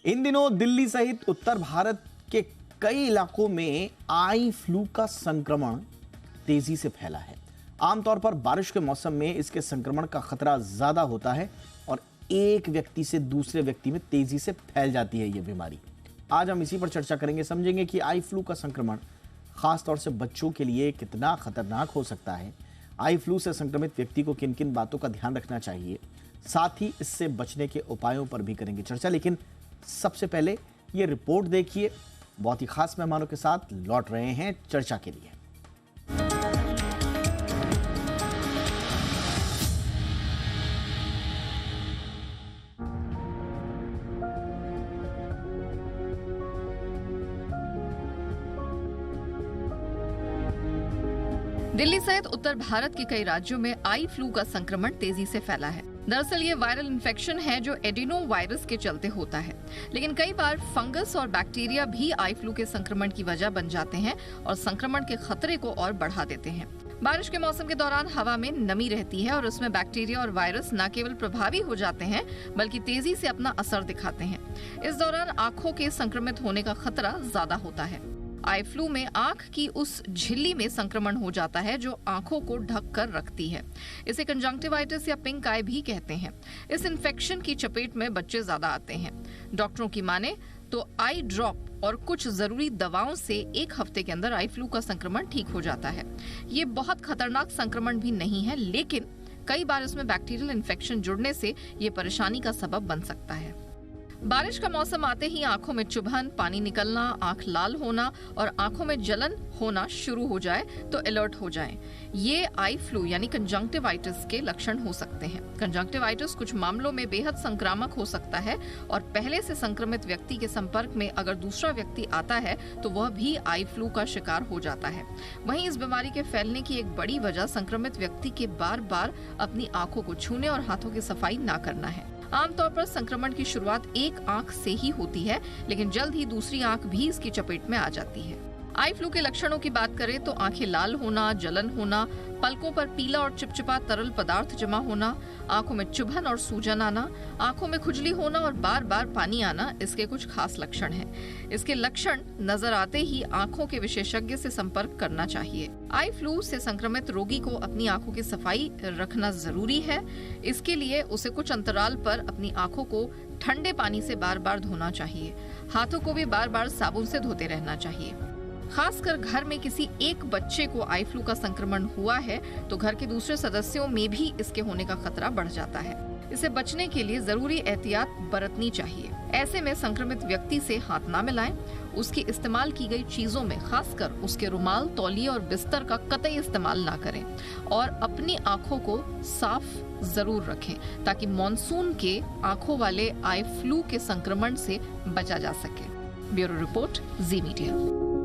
इन दिनों दिल्ली सहित उत्तर भारत के कई इलाकों में आई फ्लू का संक्रमण तेजी से फैला है। आमतौर पर बारिश के मौसम में इसके संक्रमण का खतरा ज्यादा होता है और एक व्यक्ति से दूसरे व्यक्ति में तेजी से फैल जाती है यह बीमारी। आज हम इसी पर चर्चा करेंगे, समझेंगे कि आई फ्लू का संक्रमण खासतौर से बच्चों के लिए कितना खतरनाक हो सकता है। आई फ्लू से संक्रमित व्यक्ति को किन किन बातों का ध्यान रखना चाहिए, साथ ही इससे बचने के उपायों पर भी करेंगे चर्चा। लेकिन सबसे पहले ये रिपोर्ट देखिए, बहुत ही खास मेहमानों के साथ लौट रहे हैं चर्चा के लिए। दिल्ली सहित उत्तर भारत के कई राज्यों में आई फ्लू का संक्रमण तेजी से फैला है। दरअसल ये वायरल इन्फेक्शन है जो एडिनो वायरस के चलते होता है, लेकिन कई बार फंगस और बैक्टीरिया भी आई फ्लू के संक्रमण की वजह बन जाते हैं और संक्रमण के खतरे को और बढ़ा देते हैं। बारिश के मौसम के दौरान हवा में नमी रहती है और उसमें बैक्टीरिया और वायरस न केवल प्रभावी हो जाते हैं बल्कि तेजी से अपना असर दिखाते हैं। इस दौरान आंखों के संक्रमित होने का खतरा ज्यादा होता है। आई फ्लू में आंख की उस झिल्ली में संक्रमण हो जाता है जो आंखों को ढक कर रखती है। इसे कंजंक्टिवाइटिस या पिंक आई भी कहते हैं। इस इन्फेक्शन की चपेट में बच्चे ज्यादा आते हैं। डॉक्टरों की माने तो आई ड्रॉप और कुछ जरूरी दवाओं से 1 हफ्ते के अंदर आई फ्लू का संक्रमण ठीक हो जाता है। ये बहुत खतरनाक संक्रमण भी नहीं है, लेकिन कई बार इसमें बैक्टीरियल इन्फेक्शन जुड़ने से ये परेशानी का सबब बन सकता है। बारिश का मौसम आते ही आंखों में चुभन, पानी निकलना, आंख लाल होना और आंखों में जलन होना शुरू हो जाए तो अलर्ट हो जाएं। ये आई फ्लू यानी कंजंक्टिवाइटिस के लक्षण हो सकते हैं। कंजंक्टिवाइटिस कुछ मामलों में बेहद संक्रामक हो सकता है और पहले से संक्रमित व्यक्ति के संपर्क में अगर दूसरा व्यक्ति आता है तो वह भी आई फ्लू का शिकार हो जाता है। वहीं इस बीमारी के फैलने की एक बड़ी वजह संक्रमित व्यक्ति के बार बार अपनी आंखों को छूने और हाथों की सफाई न करना है। आमतौर पर संक्रमण की शुरुआत एक आंख से ही होती है, लेकिन जल्द ही दूसरी आंख भी इसकी चपेट में आ जाती है। आई फ्लू के लक्षणों की बात करें तो आंखें लाल होना, जलन होना, पलकों पर पीला और चिपचिपा तरल पदार्थ जमा होना, आंखों में चुभन और सूजन आना, आंखों में खुजली होना और बार बार पानी आना इसके कुछ खास लक्षण हैं। इसके लक्षण नजर आते ही आंखों के विशेषज्ञ से संपर्क करना चाहिए। आई फ्लू से संक्रमित रोगी को अपनी आंखों की सफाई रखना जरूरी है। इसके लिए उसे कुछ अंतराल पर अपनी आंखों को ठंडे पानी से बार बार धोना चाहिए। हाथों को भी बार बार साबुन से धोते रहना चाहिए। खासकर घर में किसी एक बच्चे को आई फ्लू का संक्रमण हुआ है तो घर के दूसरे सदस्यों में भी इसके होने का खतरा बढ़ जाता है। इसे बचने के लिए जरूरी एहतियात बरतनी चाहिए। ऐसे में संक्रमित व्यक्ति से हाथ ना मिलाएं। उसकी इस्तेमाल की गई चीजों में खासकर उसके रुमाल, तौलिए और बिस्तर का कतई इस्तेमाल ना करें और अपनी आंखों को साफ जरूर रखें ताकि मॉनसून के आंखों वाले आई फ्लू के संक्रमण से बचा जा सके। ब्यूरो रिपोर्ट, जी मीडिया।